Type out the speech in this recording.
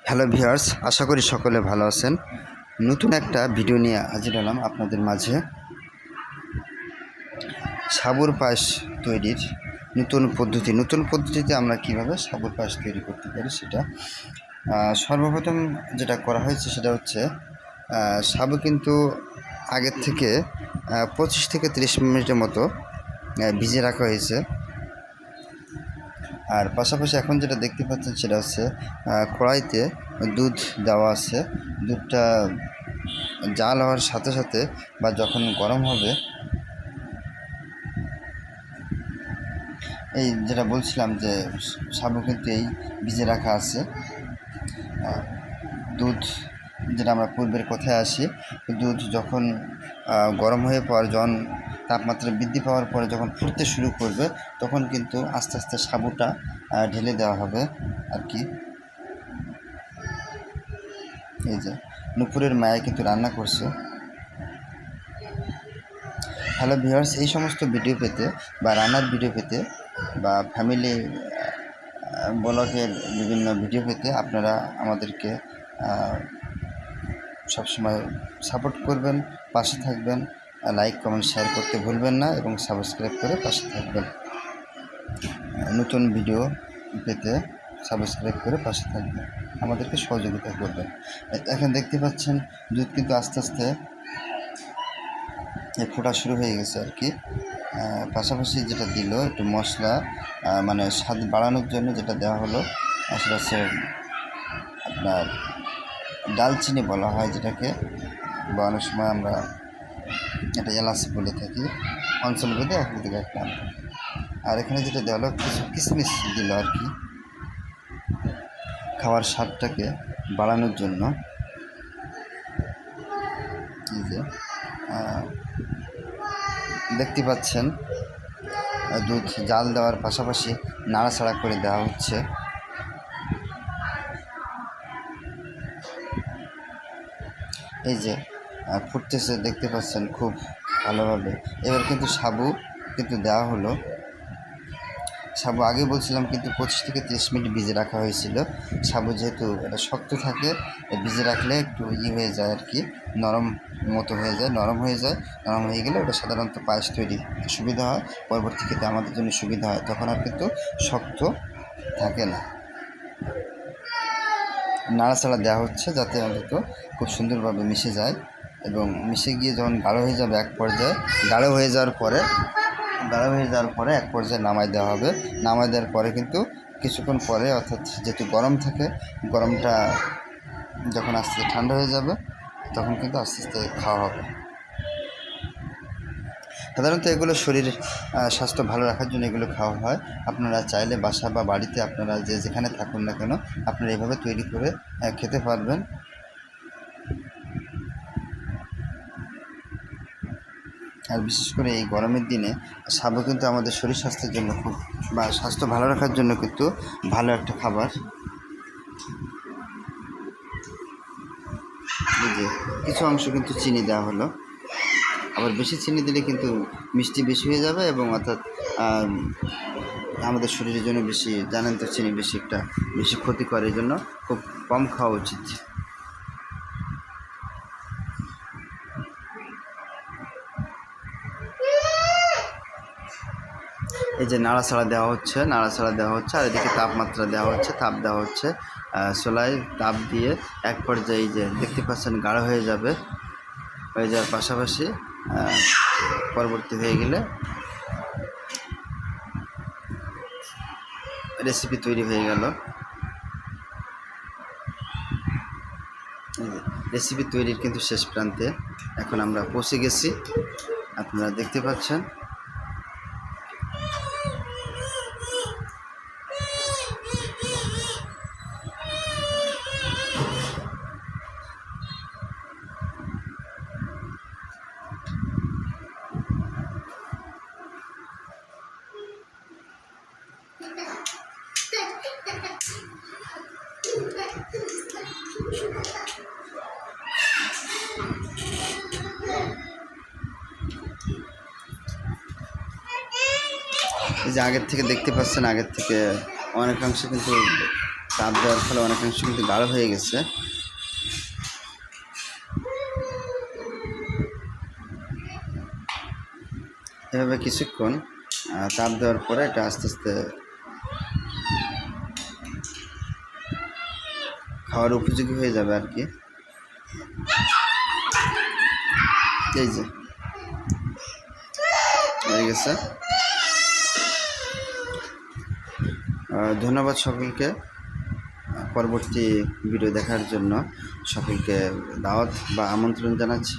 Hello viewers, আশা করি সকলে ভালো আছেন। নতুন একটা ভিডিও নিয়ে হাজির হলাম আপনাদের মাঝে। সাবুর পায়েস তৈরির নতুন পদ্ধতিতে আমরা কিভাবে সাবুর পায়েস তৈরি করতে পারি সেটা সর্বপ্রথম যেটা করা হয়েছে সেটা হচ্ছে সাবু কিন্তু আগের থেকে 25 থেকে 30 মিনিটের মতো ভিজিয়ে রাখা হয়েছে। আর পাশাপাশি এখন যেটা দেখতে পাচ্ছেন সেটা হচ্ছে কড়াইতে দুধ দেওয়া আছে। দুধটা জাল হওয়ার সাথে সাথে বা যখন গরম হবে, এই যেটা বলছিলাম যে সাবু কিন্তু এই ভিজে রাখা আছে। দুধ যেটা আমরা পূর্বের কথায় আসি, দুধ যখন গরম হয়ে যখন তাপমাত্রা বৃদ্ধি পাওয়ার পরে যখন ফুটতে শুরু করবে, তখন কিন্তু আস্তে আস্তে সাবুটা ঢেলে দেওয়া হবে আর কি। এই যে নুপুরের মায়া কিন্তু রান্না করছে। হ্যালো ভিউয়ার্স, এই সমস্ত ভিডিও পেতে বা রান্নার ভিডিও পেতে বা ফ্যামিলি ব্লগের বিভিন্ন ভিডিও পেতে আপনারা আমাদেরকে সবসময় সাপোর্ট করবেন, পাশে থাকবেন। লাইক কমেন্ট শেয়ার করতে ভুলবেন না এবং সাবস্ক্রাইব করে পাশে থাকবেন। নতুন ভিডিও পেতে সাবস্ক্রাইব করে পাশে থাকবেন, আমাদেরকে সহযোগিতা করবেন। এখন দেখতে পাচ্ছেন দুধ কিন্তু আস্তে আস্তে ফোটা শুরু হয়ে গেছে আর কি। পাশাপাশি যেটা দিল একটু মশলা, মানে স্বাদ বাড়ানোর জন্য যেটা দেওয়া হলো সেটা হচ্ছে আপনার ডালচিনি বলা হয় যেটাকে, বা অনেক সময় আমরা এটা এলাচ বলে থাকি, অঞ্চলভেদে এক দিকে একটা নাম। আর এখানে যেটা দেওয়া হলো কিছু কিশমিশ দিল আর কি, খাওয়ার স্বাদটাকে বাড়ানোর জন্য। এই যে দেখতে পাচ্ছেন দুধ জাল দেওয়ার পাশাপাশি নাড়াচাড়া করে দেওয়া হচ্ছে। এই যে ফুটতেছে দেখতে পাচ্ছেন খুব ভালোভাবে। এবার কিন্তু সাবু কিন্তু দেওয়া হলো। সাবু আগে বলছিলাম কিন্তু 25 থেকে 30 মিনিট ভিজে রাখা হয়েছিল। সাবু যেহেতু এটা শক্ত থাকে, ভিজে রাখলে একটু হয়ে যায় আর কি, নরম মতো হয়ে যায়, নরম হয়ে গেলে ওটা সাধারণত পায়েস তৈরি সুবিধা হয়, পরবর্তী ক্ষেত্রে আমাদের জন্য সুবিধা হয়, তখন আর কিন্তু শক্ত থাকে না। নাড়াচাড়া দেওয়া হচ্ছে যাতে অন্তত খুব সুন্দরভাবে মিশে যায়, এবং মিশে গিয়ে যখন গাঢ় হয়ে যাবে এক পর্যায়ে, গাঢ় হয়ে যাওয়ার পরে এক পর্যায়ে নামাই দেওয়া হবে। নামাই দেওয়ার পরে কিন্তু কিছুক্ষণ পরে, অর্থাৎ যেহেতু গরম থাকে, গরমটা যখন আস্তে আস্তে ঠান্ডা হয়ে যাবে তখন কিন্তু আস্তে আস্তে খাওয়া হবে। সাধারণত এগুলো শরীরের স্বাস্থ্য ভালো রাখার জন্য এগুলো খাওয়া হয়। আপনারা চাইলে বাসা বা বাড়িতে আপনারা যেখানে থাকুন না কেন, আপনারা এভাবে তৈরি করে খেতে পারবেন। আর বিশেষ করে এই গরমের দিনে সাবু কিন্তু আমাদের শরীর স্বাস্থ্যের জন্য খুব, বা স্বাস্থ্য ভালো রাখার জন্য কিন্তু ভালো একটা খাবার। এই যে কিছু অংশ কিন্তু চিনি দেওয়া হলো, আবার বেশি চিনি দিলে কিন্তু মিষ্টি বেশি হয়ে যাবে, এবং অর্থাৎ আমাদের শরীরের জন্য বেশি, জানেন তো চিনি বেশি ক্ষতি করে, এই জন্য খুব কম খাওয়া উচিত। এই যে নাড়াচাড়া দেওয়া হচ্ছে আর এদিকে তাপমাত্রা তাপ দেওয়া হচ্ছে চুলায় তাপ দিয়ে এক পর্যায়ে এই যে দেখতে পাচ্ছেন গাঢ় হয়ে যাওয়ার পাশাপাশি পরবর্তী হয়ে গেলে রেসিপি তৈরি হয়ে গেল। রেসিপি তৈরির কিন্তু শেষ প্রান্তে এখন আমরা পৌঁছে গেছি, আপনারা দেখতে পাচ্ছেন। এই যে আগের থেকে দেখতে পাচ্ছেন, আগের থেকে অনেকাংশে কিন্তু চাপ দেওয়ার ফলে অনেকাংশ কিন্তু গাঢ় হয়ে গেছে। এভাবে কিছুক্ষণ চাপ দেওয়ার পরে এটা আস্তে আস্তে খাওয়ার উপযোগী হয়ে যাবে আর কি। এই যে হয়ে গেছে। ধন্যবাদ সকলকে। পরবর্তী ভিডিও দেখার জন্য সকলকে দাওয়াত বা আমন্ত্রণ জানাচ্ছি।